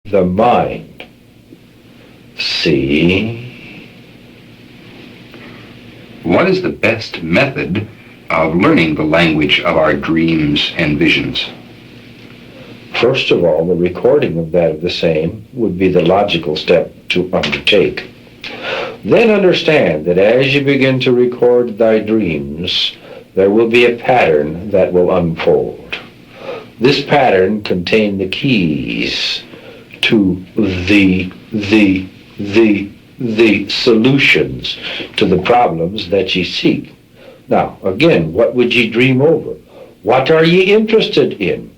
the mind. See? What is the best method of learning the language of our dreams and visions? First of all, the recording of that of the same would be the logical step to undertake. Then understand that as you begin to record thy dreams, there will be a pattern that will unfold. This pattern contains the keys to the solutions to the problems that ye seek. Now, again, what would ye dream over? What are ye interested in?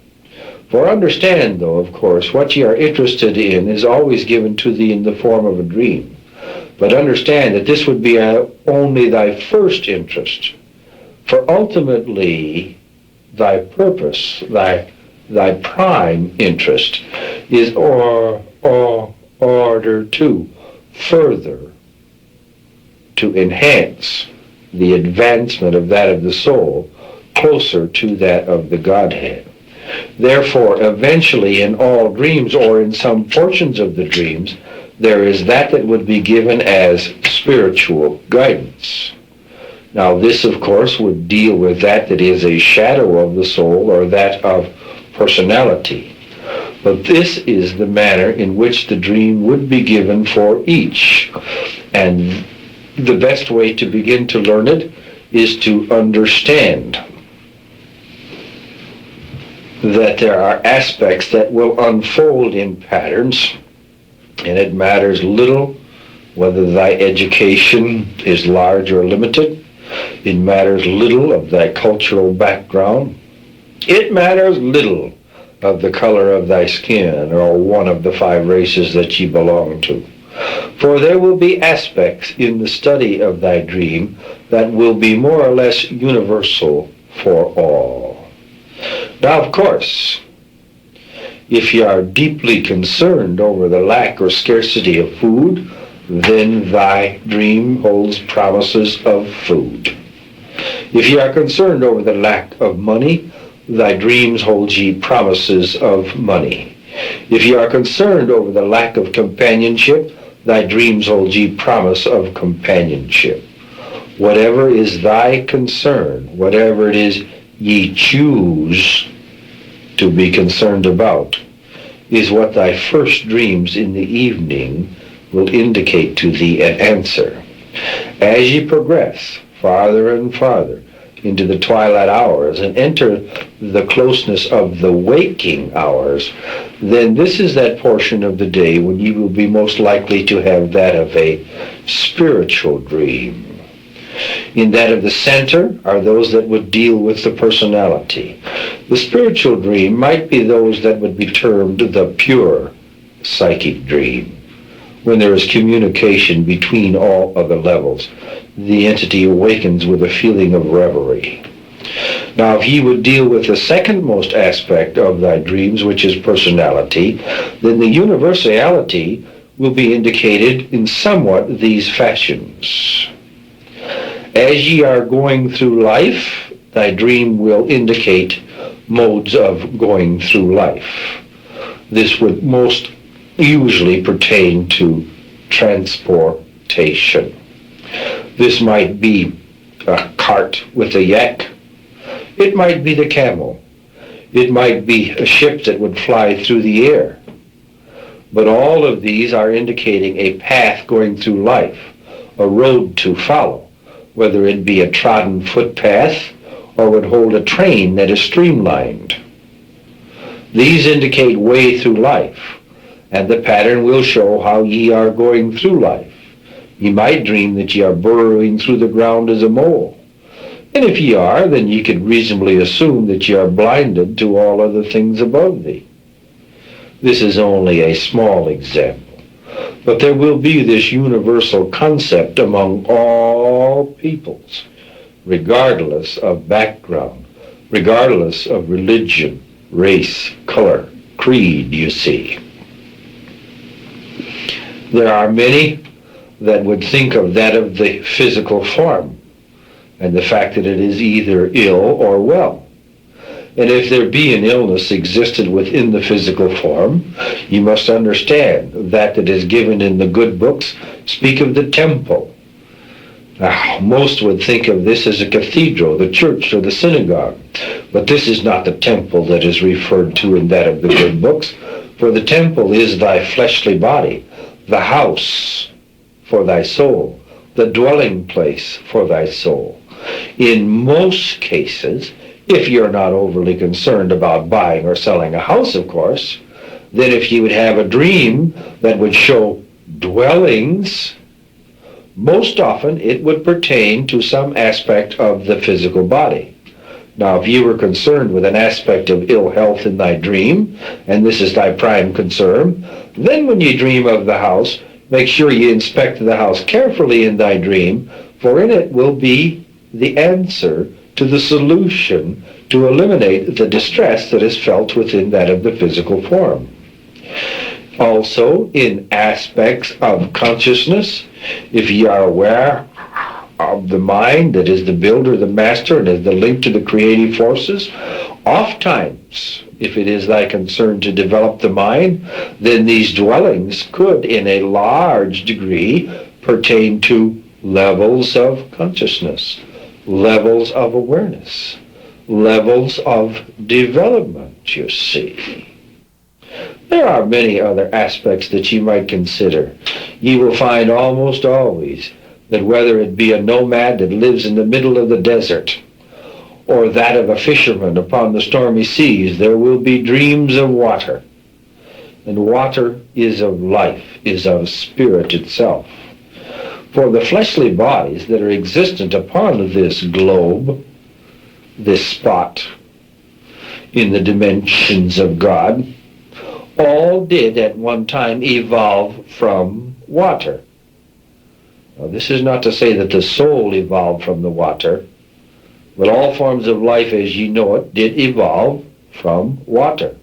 For understand, though, of course, what ye are interested in is always given to thee in the form of a dream. But understand that this would be only thy first interest. For ultimately, thy purpose, thy prime interest is order to further, to enhance the advancement of that of the soul closer to that of the Godhead. Therefore, eventually in all dreams, or in some portions of the dreams, there is that would be given as spiritual guidance. Now this, of course, would deal with that is a shadow of the soul, or that of personality. But this is the manner in which the dream would be given for each. And the best way to begin to learn it is to understand that there are aspects that will unfold in patterns, and it matters little whether thy education is large or limited. It matters little of thy cultural background. It matters little of the color of thy skin, or one of the 5 races that ye belong to. For there will be aspects in the study of thy dream that will be more or less universal for all. Now, of course, if you are deeply concerned over the lack or scarcity of food, then thy dream holds promises of food. If you are concerned over the lack of money, thy dreams hold ye promises of money. If you are concerned over the lack of companionship, thy dreams hold ye promise of companionship. Whatever is thy concern, whatever it is ye choose to be concerned about, is what thy first dreams in the evening will indicate to thee and answer. As ye progress farther and farther into the twilight hours and enter the closeness of the waking hours, then this is that portion of the day when you will be most likely to have that of a spiritual dream. In that of the center are those that would deal with the personality. The spiritual dream might be those that would be termed the pure psychic dream, when there is communication between all other levels. The entity awakens with a feeling of reverie. Now, if ye would deal with the secondmost aspect of thy dreams, which is personality, then the universality will be indicated in somewhat these fashions. As ye are going through life, thy dream will indicate modes of going through life. This would most usually pertain to transportation. This might be a cart with a yak. It might be the camel. It might be a ship that would fly through the air. But all of these are indicating a path going through life, a road to follow, whether it be a trodden footpath or would hold a train that is streamlined. These indicate way through life, and the pattern will show how ye are going through life. Ye might dream that ye are burrowing through the ground as a mole. And if ye are, then ye could reasonably assume that ye are blinded to all other things above thee. This is only a small example, but there will be this universal concept among all peoples, regardless of background, regardless of religion, race, color, creed, you see. There are many that would think of that of the physical form, and the fact that it is either ill or well. And if there be an illness existed within the physical form, you must understand that it is given in the good books speak of the temple. Most would think of this as a cathedral, the church, or the synagogue. But this is not the temple that is referred to in that of the good books, for the temple is thy fleshly body, the house for thy soul, the dwelling place for thy soul. In most cases, if you're not overly concerned about buying or selling a house, of course, then if you would have a dream that would show dwellings, most often it would pertain to some aspect of the physical body. Now, if you were concerned with an aspect of ill health in thy dream, and this is thy prime concern, then when you dream of the house, make sure you inspect the house carefully in thy dream, for in it will be the answer to the solution to eliminate the distress that is felt within that of the physical form. Also, in aspects of consciousness, if ye are aware of the mind that is the builder, the master, and is the link to the creative forces, oftentimes, if it is thy concern to develop the mind, then these dwellings could, in a large degree, pertain to levels of consciousness, levels of awareness, levels of development, you see. There are many other aspects that you might consider. You will find almost always that whether it be a nomad that lives in the middle of the desert or that of a fisherman upon the stormy seas, there will be dreams of water. And water is of life, is of spirit itself. For the fleshly bodies that are existent upon this globe, this spot in the dimensions of God, all did at one time evolve from water. Now, this is not to say that the soul evolved from the water, but all forms of life as you know it did evolve from water.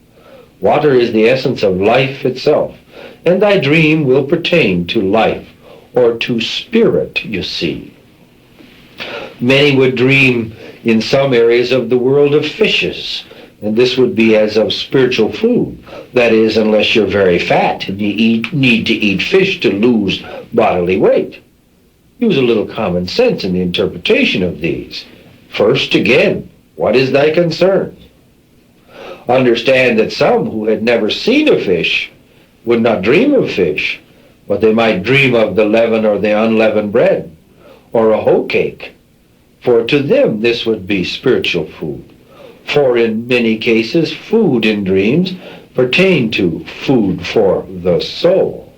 Water is the essence of life itself, and thy dream will pertain to life or to spirit, you see. Many would dream in some areas of the world of fishes, and this would be as of spiritual food. That is, unless you're very fat and you need to eat fish to lose bodily weight. Use a little common sense in the interpretation of these. First, again, what is thy concern? Understand that some who had never seen a fish would not dream of fish, but they might dream of the leaven or the unleavened bread, or a hoe cake. For to them this would be spiritual food. For in many cases, food in dreams pertain to food for the soul.